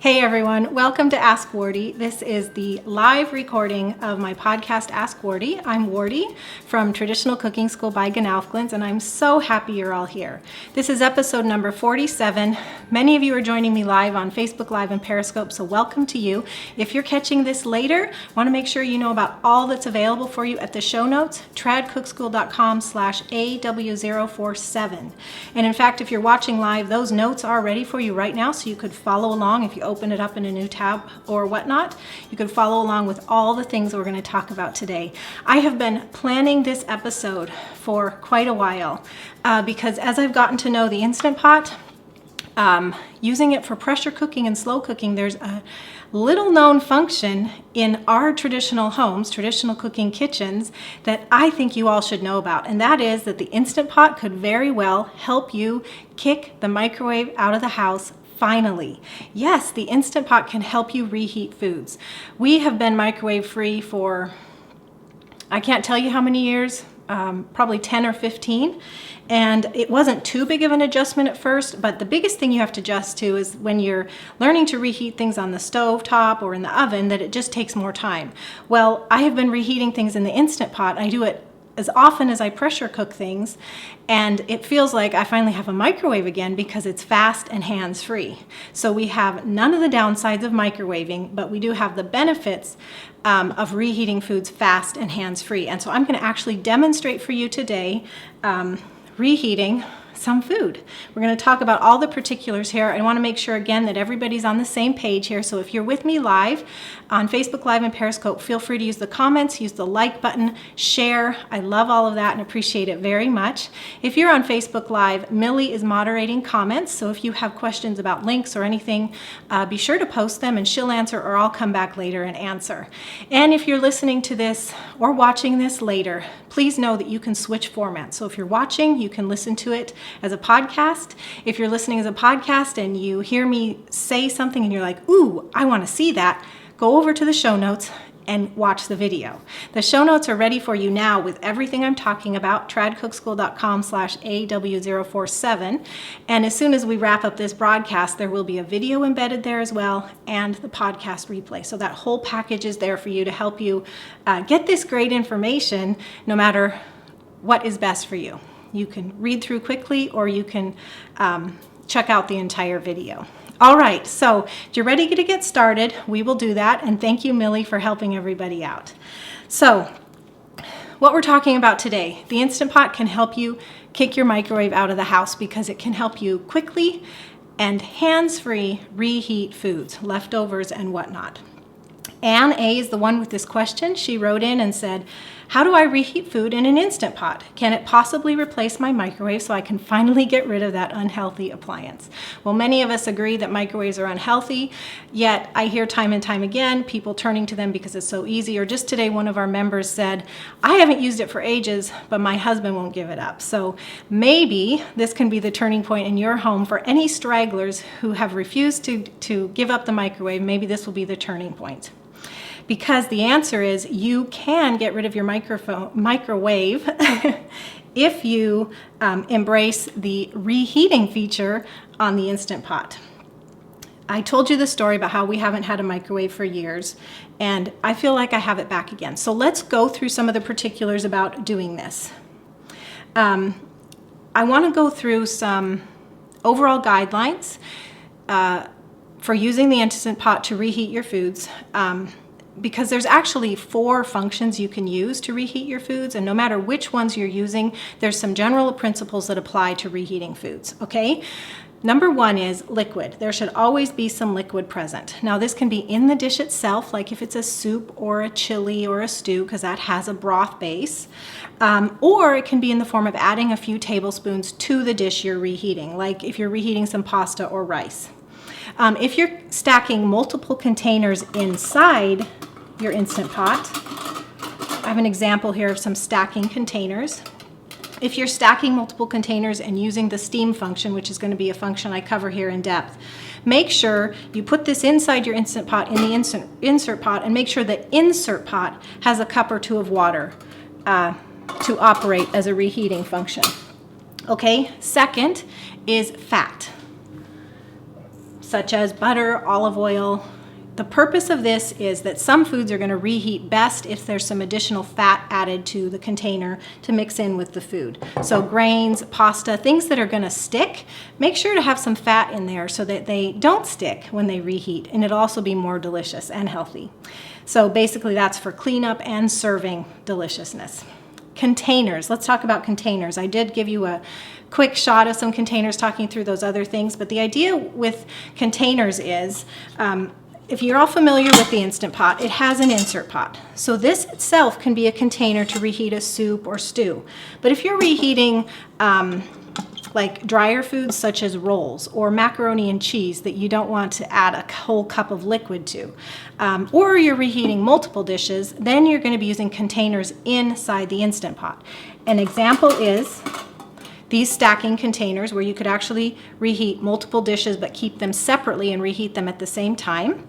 Hey everyone, welcome to Ask Wardee. This is the live recording of my podcast, Ask Wardee. I'm Wardee from Traditional Cooking School by Gnaufglins, and I'm so happy you're all here. This is episode number 47. Many of you are joining me live on Facebook Live and Periscope, so welcome to you. If you're catching this later, I want to make sure you know about all that's available for you at the show notes, tradcookschool.com/AW047. And in fact, if you're watching live, those notes are ready for you right now, so you could follow along. If you open it up in a new tab or whatnot, you can follow along with all the things we're going to talk about today. I have been planning this episode for quite a while because as I've gotten to know the Instant Pot, using it for pressure cooking and slow cooking, there's a little known function in our traditional homes, traditional cooking kitchens, that I think you all should know about. And that is that the Instant Pot could very well help you kick the microwave out of the house. Finally, yes, the Instant Pot can help you reheat foods. We have been microwave free for, I can't tell you how many years, probably 10 or 15. And it wasn't too big of an adjustment at first, but the biggest thing you have to adjust to is when you're learning to reheat things on the stove top or in the oven, that it just takes more time. Well, I have been reheating things in the Instant Pot. I do it as often as I pressure cook things, and it feels like I finally have a microwave again because it's fast and hands-free. So we have none of the downsides of microwaving, but we do have the benefits of reheating foods fast and hands-free. And so I'm going to actually demonstrate for you today reheating some food. We're going to talk about all the particulars here. I want to make sure again that everybody's on the same page here. So if you're with me live on Facebook Live and Periscope, feel free to use the comments, use the like button, share. I love all of that and appreciate it very much. If you're on Facebook Live, Millie is moderating comments. So if you have questions about links or anything, be sure to post them and she'll answer, or I'll come back later and answer. And if you're listening to this or watching this later, please know that you can switch formats. So if you're watching, you can listen to it as a podcast. If you're listening as a podcast and you hear me say something and you're like, ooh, I want to see that, go over to the show notes and watch the video. The show notes are ready for you now with everything I'm talking about, tradcookschool.com/AW047. And as soon as we wrap up this broadcast, there will be a video embedded there as well and the podcast replay. So that whole package is there for you to help you get this great information no matter what is best for you. You can read through quickly or you can check out the entire video. All right, so if you're ready to get started, we will do that. And thank you, Millie, for helping everybody out. So what we're talking about today, the Instant Pot can help you kick your microwave out of the house because it can help you quickly and hands-free reheat foods, leftovers and whatnot. Anne A is the one with this question. She wrote in and said, how do I reheat food in an Instant Pot? Can it possibly replace my microwave so I can finally get rid of that unhealthy appliance? Well, many of us agree that microwaves are unhealthy, yet I hear time and time again people turning to them because it's so easy. Or just today, one of our members said, I haven't used it for ages, but my husband won't give it up. So maybe this can be the turning point in your home for any stragglers who have refused to give up the microwave. Maybe this will be the turning point. Because the answer is you can get rid of your microwave if you embrace the reheating feature on the Instant Pot. I told you the story about how we haven't had a microwave for years, and I feel like I have it back again. So let's go through some of the particulars about doing this. I want to go through some overall guidelines for using the Instant Pot to reheat your foods. Because there's actually 4 functions you can use to reheat your foods, and no matter which ones you're using, there's some general principles that apply to reheating foods, okay? Number 1 is liquid. There should always be some liquid present. Now this can be in the dish itself, like if it's a soup or a chili or a stew, because that has a broth base, or it can be in the form of adding a few tablespoons to the dish you're reheating, like if you're reheating some pasta or rice. If you're stacking multiple containers inside your Instant Pot, I have an example here of some stacking containers. If you're stacking multiple containers and using the steam function, which is going to be a function I cover here in depth, make sure you put this inside your Instant Pot in the insert pot, and make sure the insert pot has a cup or 2 of water to operate as a reheating function. Okay, second is fat. such as butter, olive oil. The purpose of this is that some foods are going to reheat best if there's some additional fat added to the container to mix in with the food. So grains, pasta, things that are going to stick, make sure to have some fat in there so that they don't stick when they reheat, and it'll also be more delicious and healthy. So basically that's for cleanup and serving deliciousness. Containers. Let's talk about containers. I did give you a quick shot of some containers talking through those other things, but the idea with containers is if you're all familiar with the Instant Pot, it has an insert pot. So this itself can be a container to reheat a soup or stew. But if you're reheating like drier foods such as rolls or macaroni and cheese that you don't want to add a whole cup of liquid to, or you're reheating multiple dishes, then you're going to be using containers inside the Instant Pot. An example is these stacking containers where you could actually reheat multiple dishes but keep them separately and reheat them at the same time.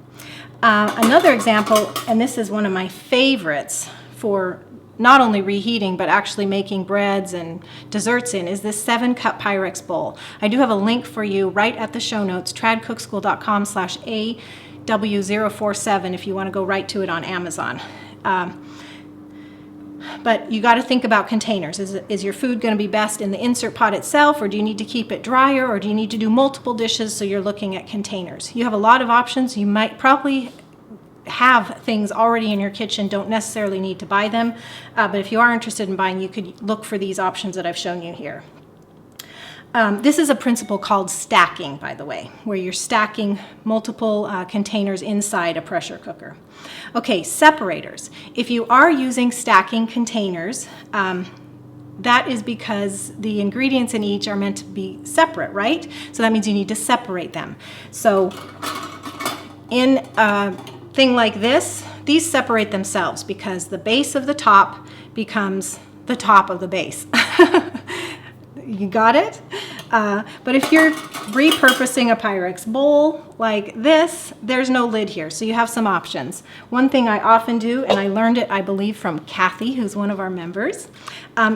Another example, and this is one of my favorites for not only reheating but actually making breads and desserts in, is this 7-cup Pyrex bowl. I do have a link for you right at the show notes, tradcookschool.com/AW047 if you want to go right to it on Amazon. But you got to think about containers. Is your food going to be best in the insert pot itself, or do you need to keep it drier, or do you need to do multiple dishes? So you're looking at containers. You have a lot of options. You might probably have things already in your kitchen, don't necessarily need to buy them. But if you are interested in buying, you could look for these options that I've shown you here. This is a principle called stacking, by the way, where you're stacking multiple containers inside a pressure cooker. Okay, separators. If you are using stacking containers, that is because the ingredients in each are meant to be separate, right? So that means you need to separate them. So in a thing like this, these separate themselves because the base of the top becomes the top of the base. You got it? But if you're repurposing a Pyrex bowl like this, there's no lid here, so you have some options. One thing I often do, and I learned it, I believe, from Kathy, who's one of our members,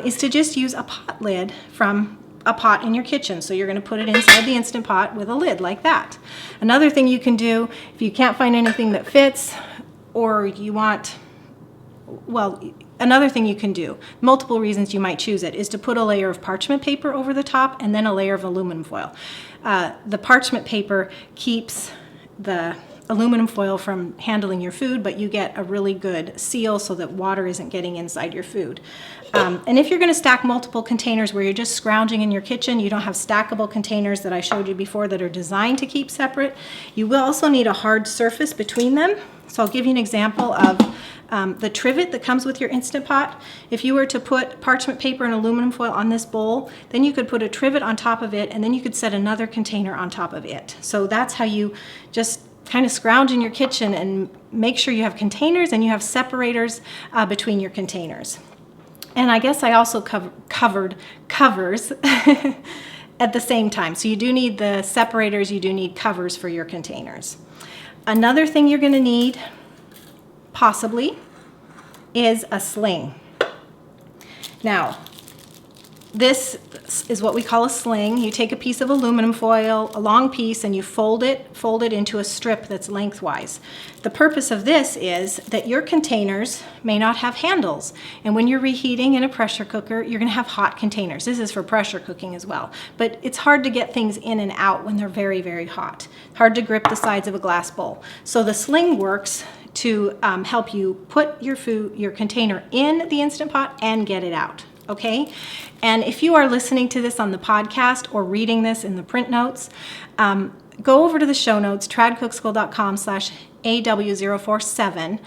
is to just use a pot lid from a pot in your kitchen. So you're going to put it inside the Instant Pot with a lid like that. Another thing you can do, if you can't find anything that fits, or you want, well, another thing you can do, multiple reasons you might choose it, is to put a layer of parchment paper over the top and then a layer of aluminum foil. The parchment paper keeps the aluminum foil from handling your food, but you get a really good seal so that water isn't getting inside your food. And if you're going to stack multiple containers where you're just scrounging in your kitchen, you don't have stackable containers that I showed you before that are designed to keep separate, you will also need a hard surface between them. So I'll give you an example of the trivet that comes with your Instant Pot. If you were to put parchment paper and aluminum foil on this bowl, then you could put a trivet on top of it, and then you could set another container on top of it. So that's how you just kind of scrounge in your kitchen and make sure you have containers and you have separators between your containers. And I guess I also covered covers at the same time. So you do need the separators, you do need covers for your containers. Another thing you're going to need, possibly, is a sling. Now, this is what we call a sling. You take a piece of aluminum foil, a long piece, and you fold it into a strip that's lengthwise. The purpose of this is that your containers may not have handles, and when you're reheating in a pressure cooker, you're going to have hot containers. This is for pressure cooking as well, but it's hard to get things in and out when they're very, very hot. Hard to grip the sides of a glass bowl. So the sling works to help you put your container in the Instant Pot and get it out. Okay, and if you are listening to this on the podcast or reading this in the print notes, go over to the show notes, tradcookschool.com/AW047,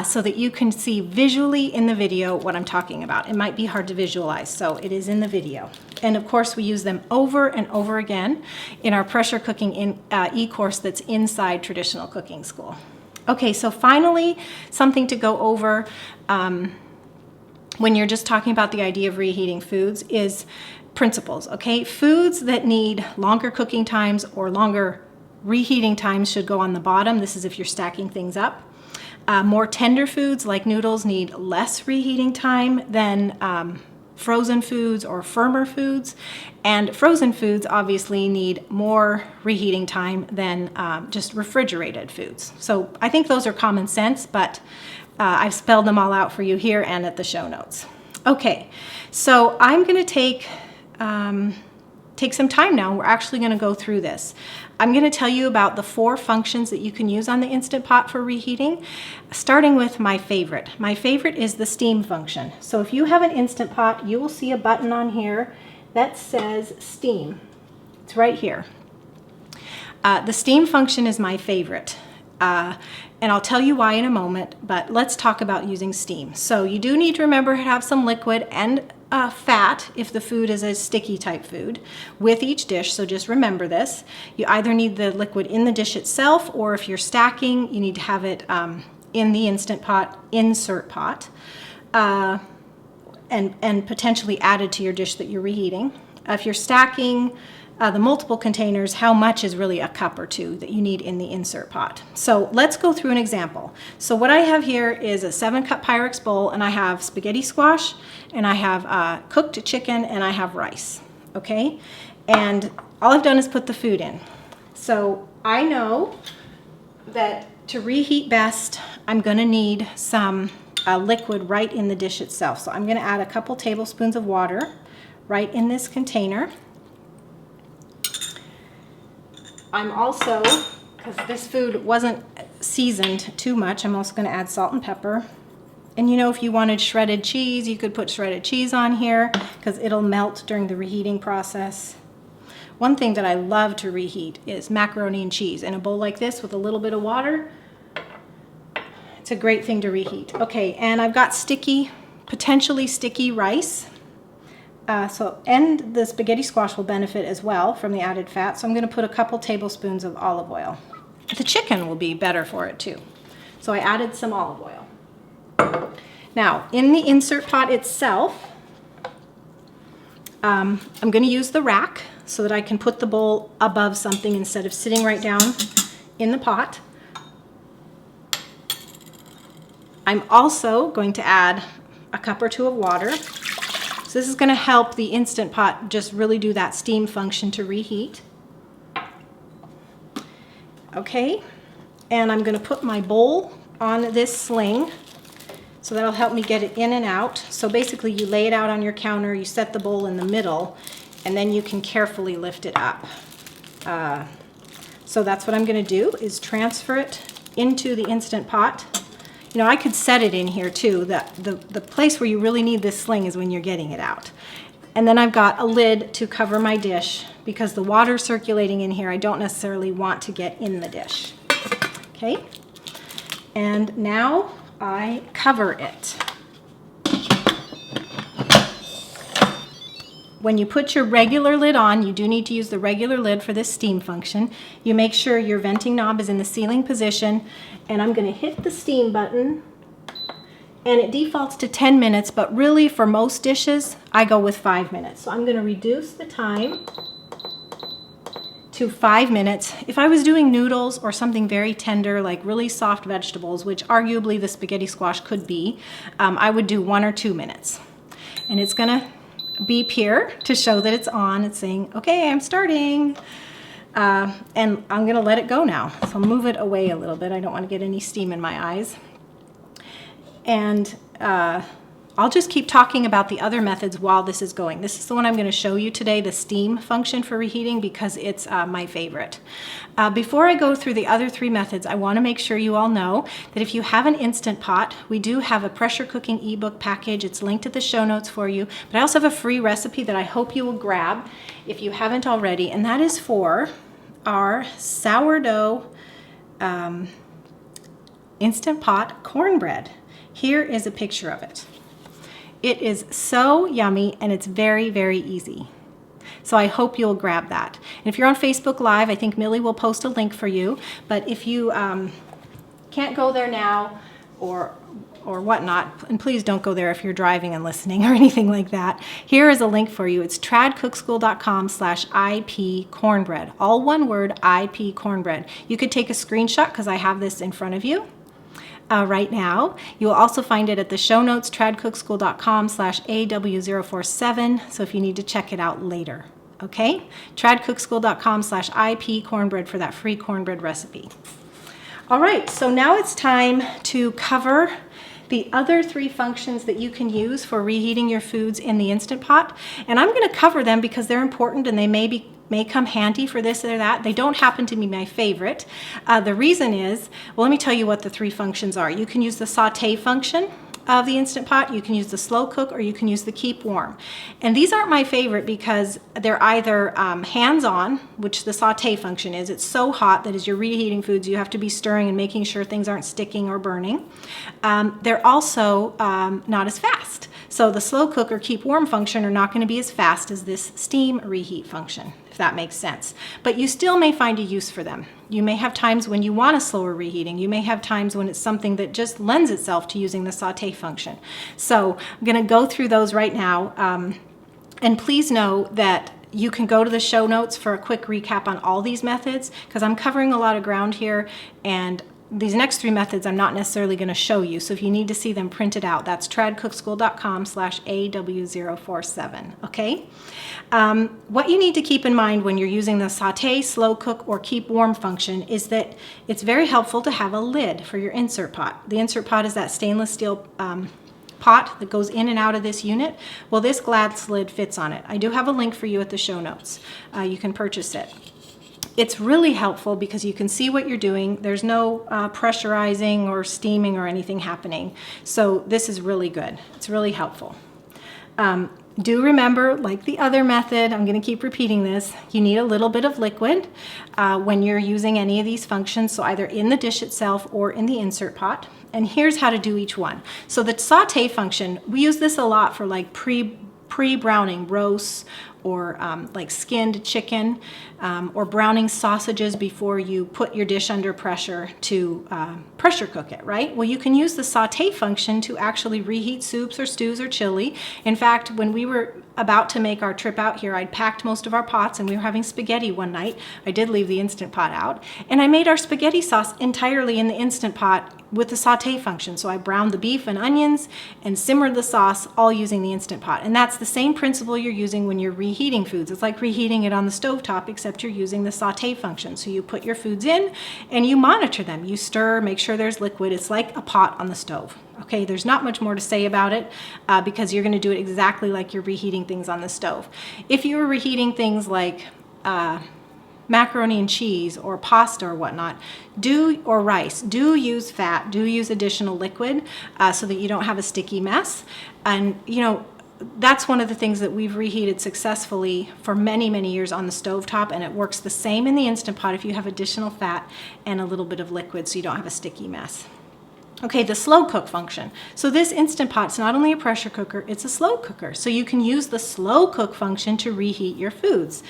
so that you can see visually in the video what I'm talking about. It might be hard to visualize, so it is in the video. And of course, we use them over and over again in our pressure cooking e-course that's inside Traditional Cooking School. Okay, so finally, something to go over when you're just talking about the idea of reheating foods is principles, okay? Foods that need longer cooking times or longer reheating times should go on the bottom. This is if you're stacking things up. More tender foods like noodles need less reheating time than frozen foods or firmer foods. And frozen foods obviously need more reheating time than just refrigerated foods. So I think those are common sense, but I've spelled them all out for you here and at the show notes. Okay, so I'm going to take some time now. We're actually going to go through this. I'm going to tell you about the 4 functions that you can use on the Instant Pot for reheating, starting with my favorite. My favorite is the steam function. So if you have an Instant Pot, you will see a button on here that says steam. It's right here. The steam function is my favorite. And I'll tell you why in a moment, but let's talk about using steam. So you do need to remember to have some liquid and fat if the food is a sticky type food with each dish, so just remember this. You either need the liquid in the dish itself, or if you're stacking, you need to have it in the Instant Pot insert pot and potentially added to your dish that you're reheating. If you're stacking the multiple containers, how much is really a cup or 2 that you need in the insert pot. So let's go through an example. So what I have here is a 7-cup Pyrex bowl, and I have spaghetti squash, and I have cooked chicken, and I have rice, okay? And all I've done is put the food in. So I know that to reheat best, I'm gonna need some liquid right in the dish itself. So I'm gonna add a couple tablespoons of water right in this container. I'm also, because this food wasn't seasoned too much, I'm also going to add salt and pepper. And you know, if you wanted shredded cheese, you could put shredded cheese on here because it'll melt during the reheating process. One thing that I love to reheat is macaroni and cheese in a bowl like this with a little bit of water. It's a great thing to reheat. Okay, and I've got sticky, potentially sticky rice. And the spaghetti squash will benefit as well from the added fat. So I'm going to put a couple tablespoons of olive oil. The chicken will be better for it too. So I added some olive oil. Now, in the insert pot itself, I'm going to use the rack so that I can put the bowl above something instead of sitting right down in the pot. I'm also going to add a cup or 2 of water. So this is going to help the Instant Pot just really do that steam function to reheat. Okay, and I'm going to put my bowl on this sling so that'll help me get it in and out. So basically you lay it out on your counter, you set the bowl in the middle, and then you can carefully lift it up. So that's what I'm going to do, is transfer it into the Instant Pot. You know, I could set it in here too. The place where you really need this sling is when you're getting it out. And then I've got a lid to cover my dish because the water circulating in here I don't necessarily want to get in the dish. Okay, and now I cover it. When you put your regular lid on, you do need to use the regular lid for this steam function. You make sure your venting knob is in the sealing position, and I'm going to hit the steam button, and it defaults to 10 minutes, but really for most dishes, I go with 5 minutes. So I'm going to reduce the time to 5 minutes. If I was doing noodles or something very tender, like really soft vegetables, which arguably the spaghetti squash could be, I would do 1 or 2 minutes. And it's going to beep here to show that it's on. It's saying, okay, I'm starting. And I'm going to let it go now. So I'll move it away a little bit. I don't want to get any steam in my eyes. And I'll just keep talking about the other methods while this is going. This is the one I'm going to show you today, the steam function for reheating, because it's my favorite. Before I go through the other 3 methods, I want to make sure you all know that if you have an Instant Pot, we do have a pressure cooking ebook package. It's linked at the show notes for you. But I also have a free recipe that I hope you will grab if you haven't already, and that is for our sourdough Instant Pot cornbread. Here is a picture of it. It is so yummy, and it's very, very easy. So I hope you'll grab that. And if you're on Facebook Live, I think Millie will post a link for you. But if you can't go there now or whatnot, and please don't go there if you're driving and listening or anything like that, here is a link for you. It's tradcookschool.com/IP cornbread. All one word, IP cornbread. You could take a screenshot because I have this in front of you. right now. You will also find it at the show notes, tradcookschool.com/AW047, so if you need to check it out later. Okay? tradcookschool.com/IP cornbread for that free cornbread recipe. All right, so now it's time to cover the other 3 functions that you can use for reheating your foods in the Instant Pot. And I'm going to cover them because they're important and they may come handy for this or that. They don't happen to be my favorite. The reason is, well, let me tell you what the 3 functions are. You can use the saute function of the Instant Pot, you can use the slow cook, or you can use the keep warm. And these aren't my favorite because they're either hands-on, which the saute function is. It's so hot that as you're reheating foods, you have to be stirring and making sure things aren't sticking or burning. They're also not as fast. So the slow cook or keep warm function are not going to be as fast as this steam reheat function, if that makes sense. But you still may find a use for them. You may have times when you want a slower reheating. You may have times when it's something that just lends itself to using the saute function. So I'm going to go through those right now. And please know that you can go to the show notes for a quick recap on all these methods because I'm covering a lot of ground here, and these next 3 methods I'm not necessarily going to show you, so if you need to see them printed out, that's tradcookschool.com/AW047, okay? What you need to keep in mind when you're using the saute, slow cook, or keep warm function is that it's very helpful to have a lid for your insert pot. The insert pot is that stainless steel pot that goes in and out of this unit. Well, this glass lid fits on it. I do have a link for you at the show notes. You can purchase it. It's really helpful because you can see what you're doing. There's no pressurizing or steaming or anything happening. So this is really good. It's really helpful. Do remember, like the other method, I'm going to keep repeating this, you need a little bit of liquid when you're using any of these functions, so either in the dish itself or in the insert pot. And here's how to do each one. So the saute function, we use this a lot for like pre-browning roasts, or like skinned chicken, or browning sausages before you put your dish under pressure to pressure cook it, right? Well, you can use the saute function to actually reheat soups or stews or chili. In fact, when we were about to make our trip out here, I'd packed most of our pots and we were having spaghetti one night. I did leave the Instant Pot out, and I made our spaghetti sauce entirely in the Instant Pot with the saute function. So I browned the beef and onions and simmered the sauce all using the Instant Pot. And that's the same principle you're using when you're reheating foods. It's like reheating it on the stovetop, except you're using the saute function. So you put your foods in and you monitor them. You stir, make sure there's liquid. It's like a pot on the stove. Okay, there's not much more to say about it because you're going to do it exactly like you're reheating things on the stove. If you were reheating things like macaroni and cheese or pasta or whatnot, or rice, do use fat, do use additional liquid so that you don't have a sticky mess. And you know, that's one of the things that we've reheated successfully for many, many years on the stovetop, and it works the same in the Instant Pot if you have additional fat and a little bit of liquid so you don't have a sticky mess. Okay, the slow cook function. So this Instant Pot's not only a pressure cooker, it's a slow cooker. So you can use the slow cook function to reheat your foods.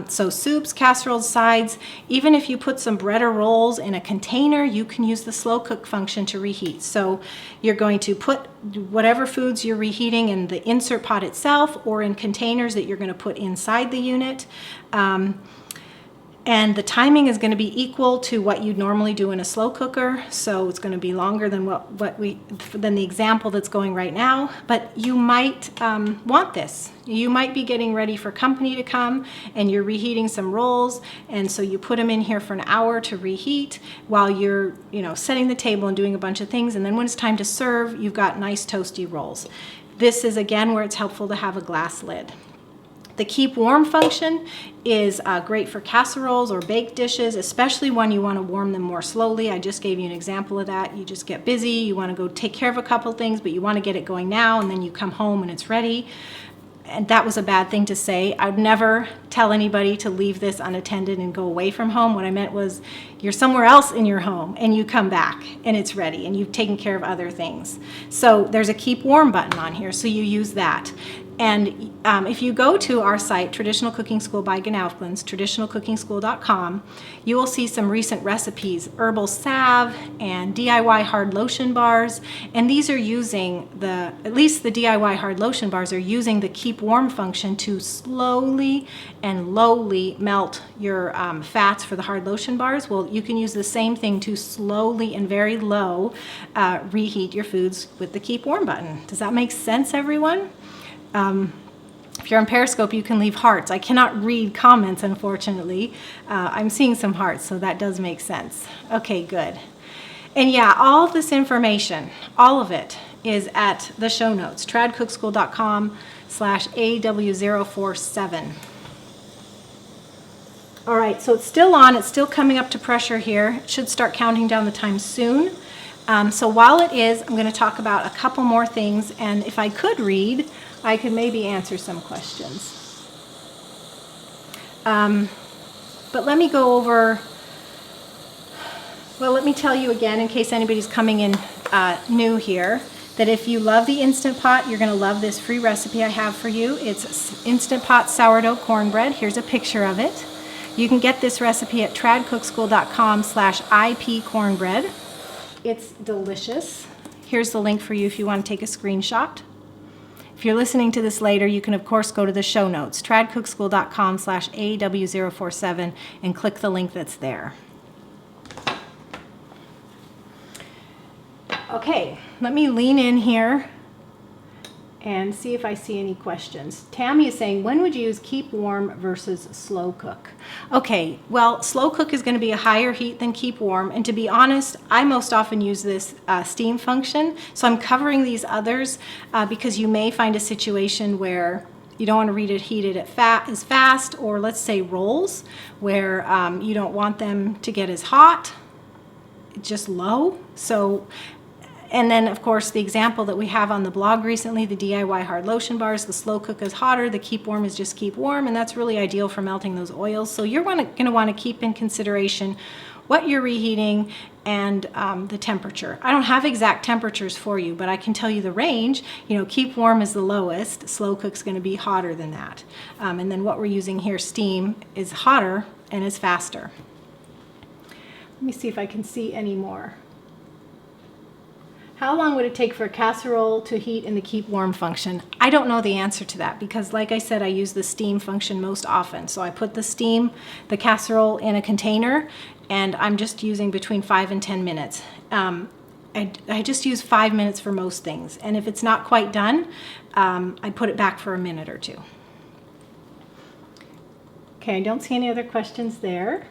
So soups, casseroles, sides, even if you put some bread or rolls in a container, you can use the slow cook function to reheat. So you're going to put whatever foods you're reheating in the insert pot itself or in containers that you're going to put inside the unit. And the timing is going to be equal to what you'd normally do in a slow cooker, so it's going to be longer than than the example that's going right now. But you might want this. You might be getting ready for company to come, and you're reheating some rolls, and so you put them in here for an hour to reheat while you're, setting the table and doing a bunch of things. And then when it's time to serve, you've got nice toasty rolls. This is again where it's helpful to have a glass lid. The keep warm function is great for casseroles or baked dishes, especially when you want to warm them more slowly. I just gave you an example of that. You just get busy, you want to go take care of a couple things, but you want to get it going now, and then you come home and it's ready. And that was a bad thing to say. I'd never tell anybody to leave this unattended and go away from home. What I meant was you're somewhere else in your home and you come back and it's ready and you've taken care of other things. So there's a keep warm button on here, so you use that. And if you go to our site, Traditional Cooking School by Gnaufkens, traditionalcookingschool.com, you will see some recent recipes, herbal salve and DIY hard lotion bars. And these are using at least the DIY hard lotion bars are using the keep warm function to slowly and lowly melt your fats for the hard lotion bars. Well, you can use the same thing to slowly and very low reheat your foods with the keep warm button. Does that make sense, everyone? If you're on Periscope, you can leave hearts. I cannot read comments, unfortunately. I'm seeing some hearts, so that does make sense. Okay, good. And yeah, all of this information, all of it, is at the show notes, tradcookschool.com/AW047. All right, so it's still on. It's still coming up to pressure here. It should start counting down the time soon. So while it is, I'm going to talk about a couple more things, and if I could read, I could maybe answer some questions. But let me go over, well, let me tell you again, in case anybody's coming in new here, that if you love the Instant Pot, you're going to love this free recipe I have for you. It's Instant Pot sourdough cornbread. Here's a picture of it. You can get this recipe at tradcookschool.com/ipcornbread. It's delicious. Here's the link for you if you want to take a screenshot. If you're listening to this later, you can of course go to the show notes, tradcookschool.com/AW047, and click the link that's there. Okay, let me lean in here and see if I see any questions. Tammy is saying, when would you use keep warm versus slow cook? Okay, well, slow cook is going to be a higher heat than keep warm, and to be honest, I most often use this steam function, so I'm covering these others because you may find a situation where you don't want to reheat it as fast, or let's say rolls, where you don't want them to get as hot, just low. So. And then, of course, the example that we have on the blog recently, the DIY hard lotion bars, the slow cook is hotter, the keep warm is just keep warm, and that's really ideal for melting those oils. So you're going to want to keep in consideration what you're reheating and the temperature. I don't have exact temperatures for you, but I can tell you the range. You know, keep warm is the lowest, slow cook's going to be hotter than that. And then what we're using here, steam, is hotter and is faster. Let me see if I can see any more. How long would it take for a casserole to heat in the keep warm function? I don't know the answer to that because, like I said, I use the steam function most often. So I put the casserole in a container, and I'm just using between 5 and 10 minutes. I just use 5 minutes for most things. And if it's not quite done, I put it back for a minute or two. Okay, I don't see any other questions there.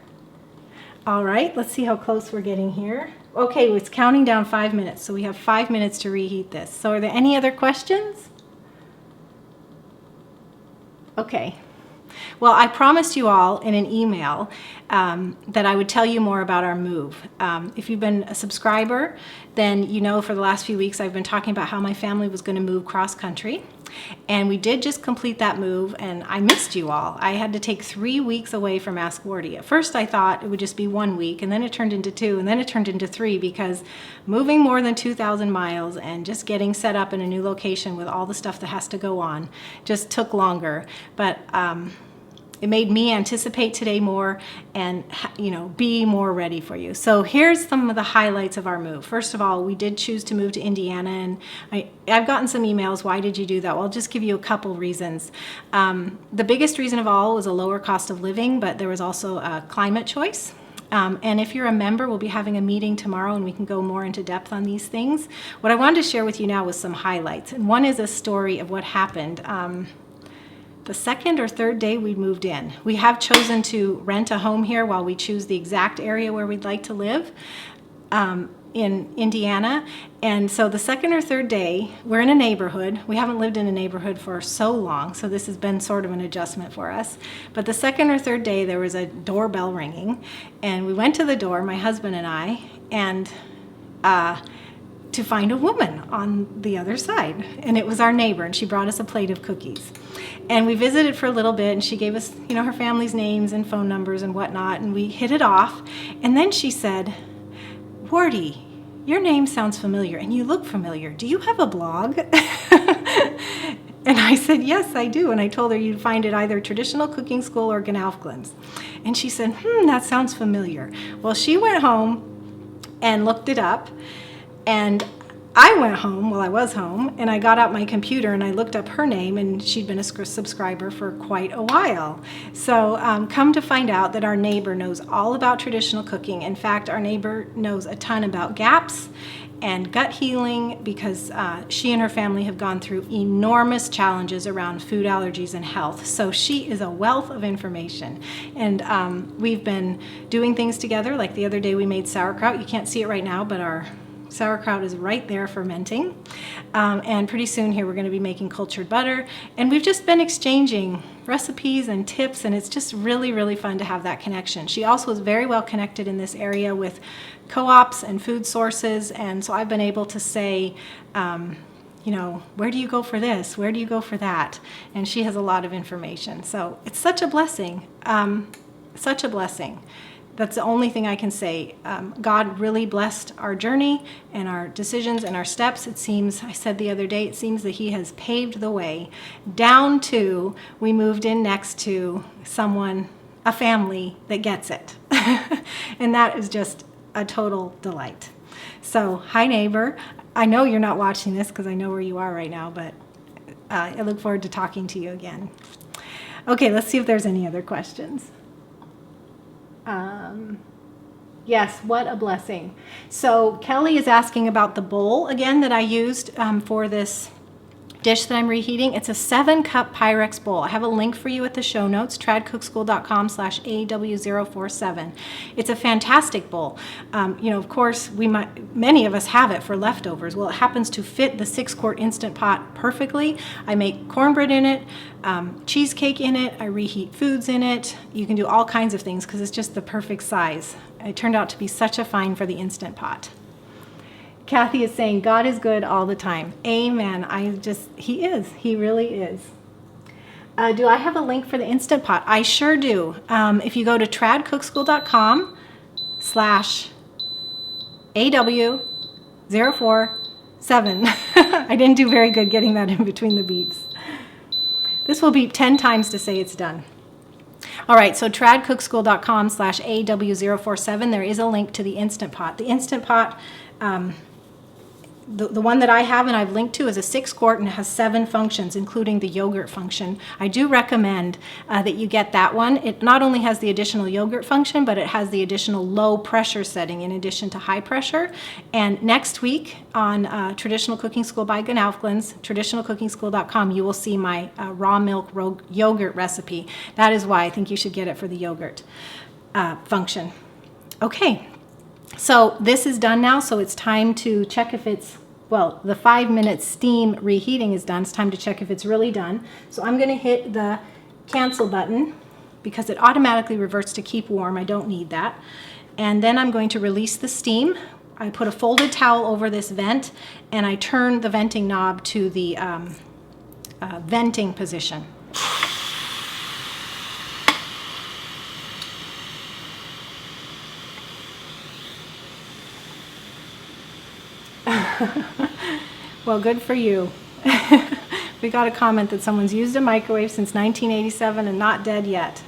All right, let's see how close we're getting here. Okay, it's counting down 5 minutes, so we have 5 minutes to reheat this. So are there any other questions? Okay. Well, I promised you all in an email that I would tell you more about our move. If you've been a subscriber, then you know for the last few weeks I've been talking about how my family was going to move cross country. And we did just complete that move, and I missed you all. I had to take 3 weeks away from Ask Wardee. At first I thought it would just be 1 week, and then it turned into 2, and then it turned into 3, because moving more than 2,000 miles and just getting set up in a new location with all the stuff that has to go on just took longer. But it made me anticipate today more and, you know, be more ready for you. So here's some of the highlights of our move. First of all, we did choose to move to Indiana, and I've gotten some emails, why did you do that? Well, I'll just give you a couple reasons. The biggest reason of all was a lower cost of living, but there was also a climate choice. And if you're a member, we'll be having a meeting tomorrow and we can go more into depth on these things. What I wanted to share with you now was some highlights. And one is a story of what happened. The second or third day we moved in. We have chosen to rent a home here while we choose the exact area where we'd like to live in Indiana. And so the second or third day, we're in a neighborhood. We haven't lived in a neighborhood for so long, so this has been sort of an adjustment for us. But the second or third day, there was a doorbell ringing, and we went to the door, my husband and I, and to find a woman on the other side. And it was our neighbor, and she brought us a plate of cookies. And we visited for a little bit, and she gave us, you know, her family's names and phone numbers and whatnot, and we hit it off. And then she said, Wardee, your name sounds familiar, and you look familiar. Do you have a blog? And I said, yes, I do. And I told her you'd find it either Traditional Cooking School or Gnaufglens. And she said, that sounds familiar. Well, she went home and looked it up. And I went home, I was home, and I got out my computer and I looked up her name, and she'd been a subscriber for quite a while. So come to find out that our neighbor knows all about traditional cooking. In fact, our neighbor knows a ton about GAPS and gut healing, because she and her family have gone through enormous challenges around food allergies and health. So she is a wealth of information. And we've been doing things together. Like the other day we made sauerkraut. You can't see it right now, but our sauerkraut is right there fermenting. And pretty soon here we're going to be making cultured butter. And we've just been exchanging recipes and tips, and it's just really, really fun to have that connection. She also is very well connected in this area with co-ops and food sources, and so I've been able to say, where do you go for this? Where do you go for that? And she has a lot of information. So it's such a blessing, such a blessing. That's the only thing I can say. God really blessed our journey and our decisions and our steps. It seems, I said the other day, it seems that He has paved the way down to we moved in next to someone, a family that gets it. And that is just a total delight. So, hi neighbor. I know you're not watching this because I know where you are right now, but I look forward to talking to you again. Okay, let's see if there's any other questions. Yes, what a blessing. So Kelly is asking about the bowl again that I used for this dish that I'm reheating. It's a 7-cup Pyrex bowl. I have a link for you at the show notes, tradcookschool.com/AW047. It's a fantastic bowl. Of course, many of us have it for leftovers. Well, it happens to fit the 6-quart Instant Pot perfectly. I make cornbread in it, cheesecake in it, I reheat foods in it. You can do all kinds of things because it's just the perfect size. It turned out to be such a find for the Instant Pot. Kathy is saying, God is good all the time. Amen. He is. He really is. Do I have a link for the Instant Pot? I sure do. If you go to tradcookschool.com/AW047. I didn't do very good getting that in between the beeps. This will beep 10 times to say it's done. All right, so tradcookschool.com/AW047. There is a link to the Instant Pot. The Instant Pot, the one that I have and I've linked to is a 6-quart and it has 7 functions, including the yogurt function. I do recommend that you get that one. It not only has the additional yogurt function, but it has the additional low pressure setting in addition to high pressure. And next week on Traditional Cooking School by Gnaufglens, traditionalcookingschool.com, you will see my raw milk yogurt recipe. That is why I think you should get it for the yogurt function. Okay. So this is done now, so it's time to check if it's, the 5-minute steam reheating is done. It's time to check if it's really done. So I'm going to hit the cancel button because it automatically reverts to keep warm. I don't need that. And then I'm going to release the steam. I put a folded towel over this vent, and I turn the venting knob to the venting position. Well, good for you. We got a comment that someone's used a microwave since 1987 and not dead yet.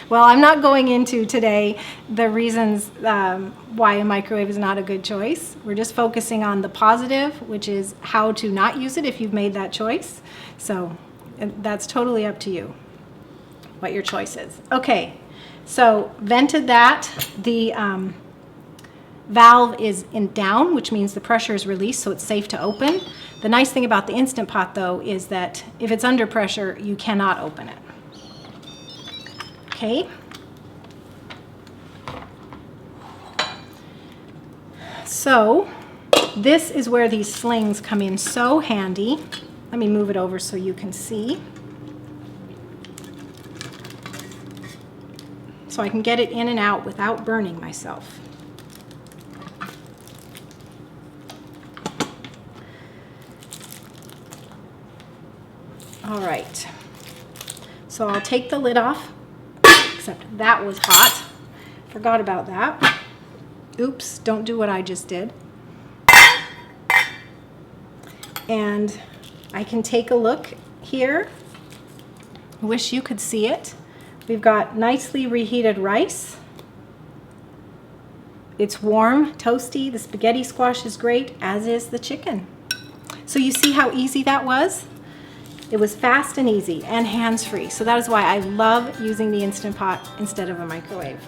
Well, I'm not going into today the reasons why a microwave is not a good choice. We're just focusing on the positive, which is how to not use it if you've made that choice. So that's totally up to you, what your choice is. Okay, so vented that. The valve is down, which means the pressure is released, so it's safe to open. The nice thing about the Instant Pot, though, is that if it's under pressure, you cannot open it. Okay. So this is where these slings come in so handy. Let me move it over so you can see. So I can get it in and out without burning myself. All right, so I'll take the lid off, except that was hot. Forgot about that. Oops, don't do what I just did. And I can take a look here. Wish you could see it. We've got nicely reheated rice. It's warm, toasty. The spaghetti squash is great, as is the chicken. So you see how easy that was? It was fast and easy and hands-free. So that is why I love using the Instant Pot instead of a microwave.